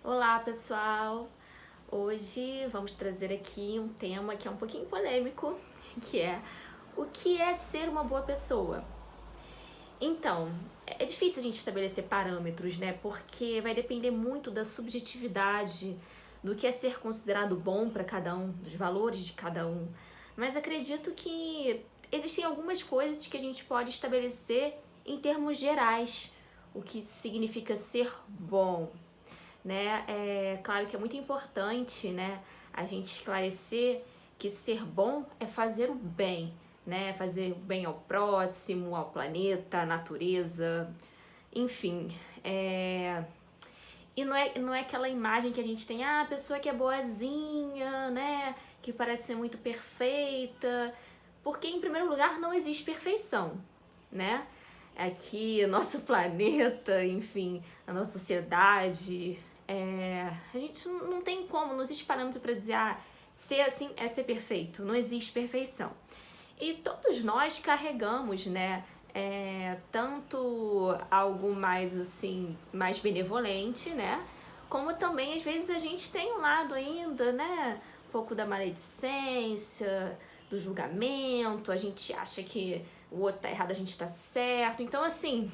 Olá, pessoal! Hoje vamos trazer aqui um tema que é um pouquinho polêmico, que é o que é ser uma boa pessoa? Então, é difícil a gente estabelecer parâmetros, né? Porque vai depender muito da subjetividade, do que é ser considerado bom para cada um, dos valores de cada um. Mas acredito que existem algumas coisas que a gente pode estabelecer em termos gerais, o que significa ser bom, né? É claro que é muito importante, né, a gente esclarecer que ser bom é fazer o bem, né? Fazer o bem ao próximo, ao planeta, à natureza, enfim. E não é aquela imagem que a gente tem, a pessoa que é boazinha, né? Que parece ser muito perfeita. Porque, em primeiro lugar, não existe perfeição, né? Aqui, nosso planeta, enfim, a nossa sociedade, a gente não tem como, não existe parâmetro para dizer, ser assim é ser perfeito, não existe perfeição. E todos nós carregamos, né, tanto algo mais assim, mais benevolente, né, como também às vezes a gente tem um lado ainda, né, um pouco da maledicência, do julgamento, a gente acha que o outro tá errado, a gente tá certo. Então, assim,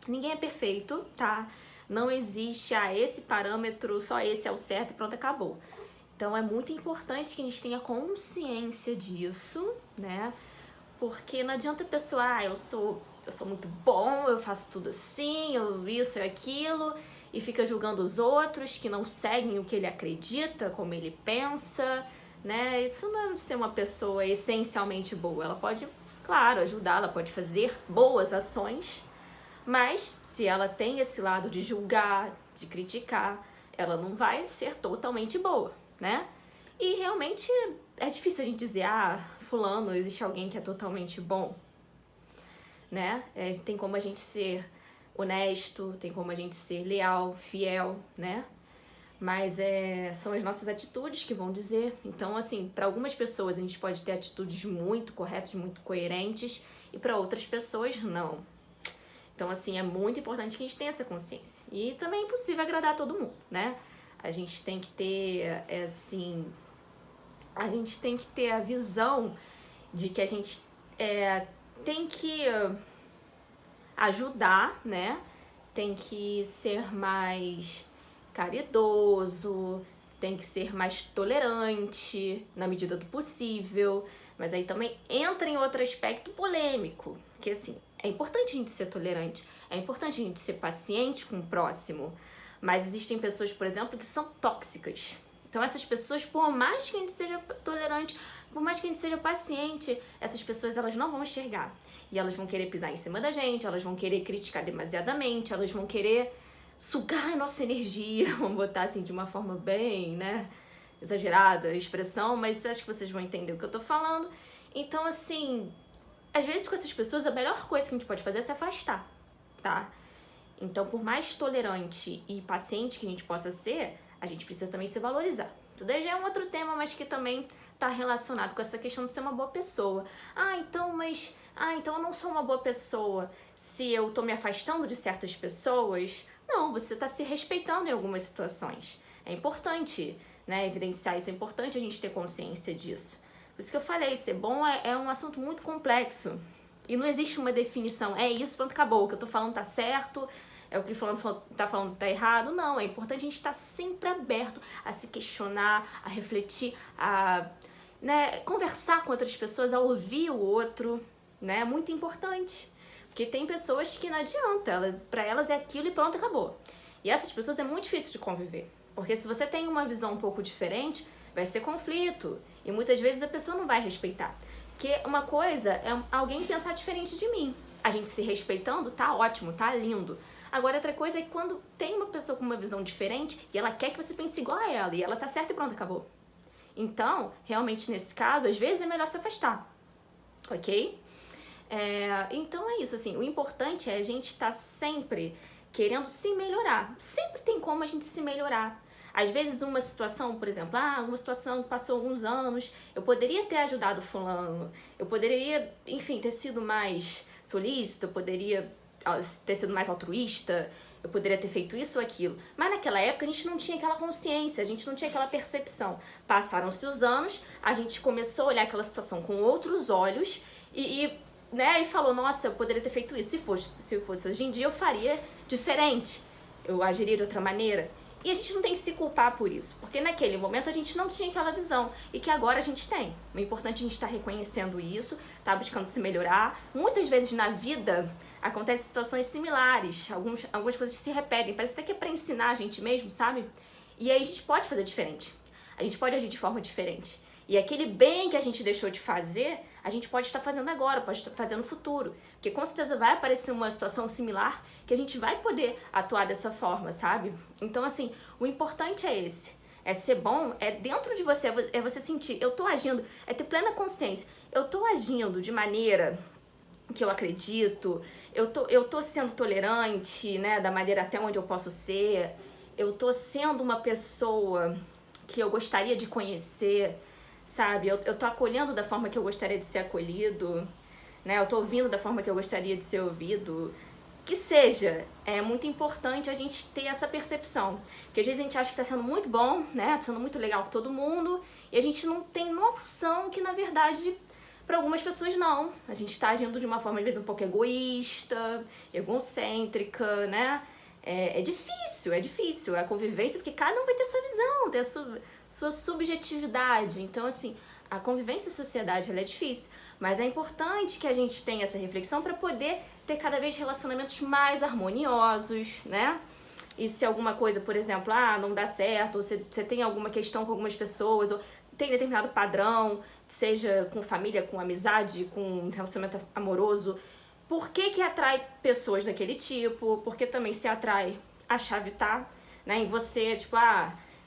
ninguém é perfeito, tá? Não existe, esse parâmetro, só esse é o certo e pronto, acabou. Então, é muito importante que a gente tenha consciência disso, né? Porque não adianta a pessoa, eu sou muito bom, eu faço tudo assim, eu isso e aquilo, e fica julgando os outros que não seguem o que ele acredita, como ele pensa, né? Isso não é ser uma pessoa essencialmente boa. Ela pode, claro, ajudar, ela pode fazer boas ações, mas se ela tem esse lado de julgar, de criticar, ela não vai ser totalmente boa, né? E realmente é difícil a gente dizer, fulano, existe alguém que é totalmente bom, né? Tem como a gente ser honesto, tem como a gente ser leal, fiel, né? Mas são as nossas atitudes que vão dizer. Então, assim, para algumas pessoas a gente pode ter atitudes muito corretas, muito coerentes, e para outras pessoas não. Então, assim, é muito importante que a gente tenha essa consciência. E também é impossível agradar todo mundo, né? A gente tem que ter, a gente tem que ter a visão de que a gente tem que ajudar, né? Tem que ser mais caridoso, tem que ser mais tolerante na medida do possível, mas aí também entra em outro aspecto polêmico, que assim, é importante a gente ser tolerante, é importante a gente ser paciente com o próximo, mas existem pessoas, por exemplo, que são tóxicas. Então essas pessoas, por mais que a gente seja tolerante, por mais que a gente seja paciente, essas pessoas elas não vão enxergar. E elas vão querer pisar em cima da gente, elas vão querer criticar demasiadamente, elas vão querer sugar a nossa energia, vamos botar assim de uma forma bem, né, exagerada a expressão, mas acho que vocês vão entender o que eu tô falando. Então, assim, às vezes com essas pessoas a melhor coisa que a gente pode fazer é se afastar, tá? Então, por mais tolerante e paciente que a gente possa ser, a gente precisa também se valorizar. Isso daí já é um outro tema, mas que também tá relacionado com essa questão de ser uma boa pessoa. Então eu não sou uma boa pessoa se eu tô me afastando de certas pessoas. Não, você tá se respeitando em algumas situações. É importante, né, evidenciar isso, é importante a gente ter consciência disso. Por isso que eu falei, ser bom é um assunto muito complexo. E não existe uma definição, é isso, pronto, acabou. O que eu tô falando tá certo, é o que tá falando tá errado. Não, é importante a gente estar sempre aberto a se questionar, a refletir, a, né, conversar com outras pessoas, a ouvir o outro, né? É muito importante. Porque tem pessoas que não adianta, pra elas é aquilo e pronto, acabou. E essas pessoas é muito difícil de conviver. Porque se você tem uma visão um pouco diferente, vai ser conflito. E muitas vezes a pessoa não vai respeitar. Porque uma coisa é alguém pensar diferente de mim. A gente se respeitando, tá ótimo, tá lindo. Agora, outra coisa é que quando tem uma pessoa com uma visão diferente e ela quer que você pense igual a ela, e ela tá certa e pronto, acabou. Então, realmente, nesse caso, às vezes é melhor se afastar, ok? Então é isso, assim, o importante é a gente estar sempre querendo se melhorar. Sempre tem como a gente se melhorar. Às vezes uma situação, por exemplo, uma situação que passou alguns anos, eu poderia ter ajudado fulano, eu poderia, enfim, ter sido mais solícito, eu poderia ter sido mais altruísta, eu poderia ter feito isso ou aquilo. Mas naquela época a gente não tinha aquela consciência, a gente não tinha aquela percepção. Passaram-se os anos, a gente começou a olhar aquela situação com outros olhos né, e falou, nossa, eu poderia ter feito isso. Se fosse hoje em dia, eu faria diferente. Eu agiria de outra maneira. E a gente não tem que se culpar por isso, porque naquele momento a gente não tinha aquela visão e que agora a gente tem. O importante é a gente estar reconhecendo isso, tá buscando se melhorar. Muitas vezes na vida acontecem situações similares, algumas coisas se repetem, parece até que é pra ensinar a gente mesmo, sabe? E aí a gente pode fazer diferente, a gente pode agir de forma diferente. E aquele bem que a gente deixou de fazer, a gente pode estar fazendo agora, pode estar fazendo no futuro. Porque com certeza vai aparecer uma situação similar que a gente vai poder atuar dessa forma, sabe? Então, assim, o importante é esse. É ser bom, é dentro de você, é você sentir, eu tô agindo, é ter plena consciência. Eu tô agindo de maneira que eu acredito, eu tô sendo tolerante, né, da maneira até onde eu posso ser, eu tô sendo uma pessoa que eu gostaria de conhecer, sabe? Eu tô acolhendo da forma que eu gostaria de ser acolhido, né? Eu tô ouvindo da forma que eu gostaria de ser ouvido. Que seja, é muito importante a gente ter essa percepção. Porque às vezes a gente acha que tá sendo muito bom, né? Tá sendo muito legal com todo mundo, e a gente não tem noção que, na verdade, para algumas pessoas não. A gente tá agindo de uma forma, às vezes, um pouco egoísta, egocêntrica, né? É difícil a convivência, porque cada um vai ter sua visão, ter a sua subjetividade. Então, assim, a convivência em sociedade, ela é difícil, mas é importante que a gente tenha essa reflexão para poder ter cada vez relacionamentos mais harmoniosos, né? E se alguma coisa, por exemplo, não dá certo, ou você tem alguma questão com algumas pessoas, ou tem determinado padrão, seja com família, com amizade, com relacionamento amoroso, por que atrai pessoas daquele tipo? Porque também se atrai, a chave tá, né, em você, tipo,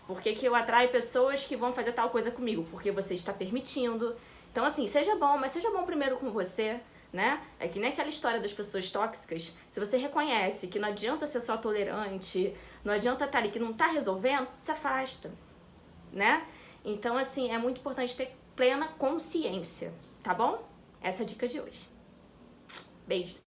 por que eu atraio pessoas que vão fazer tal coisa comigo? Porque você está permitindo. Então, assim, seja bom, mas seja bom primeiro com você, né? É que nem aquela história das pessoas tóxicas. Se você reconhece que não adianta ser só tolerante, não adianta estar ali que não tá resolvendo, se afasta, né? Então, assim, é muito importante ter plena consciência, tá bom? Essa é a dica de hoje. Beijos!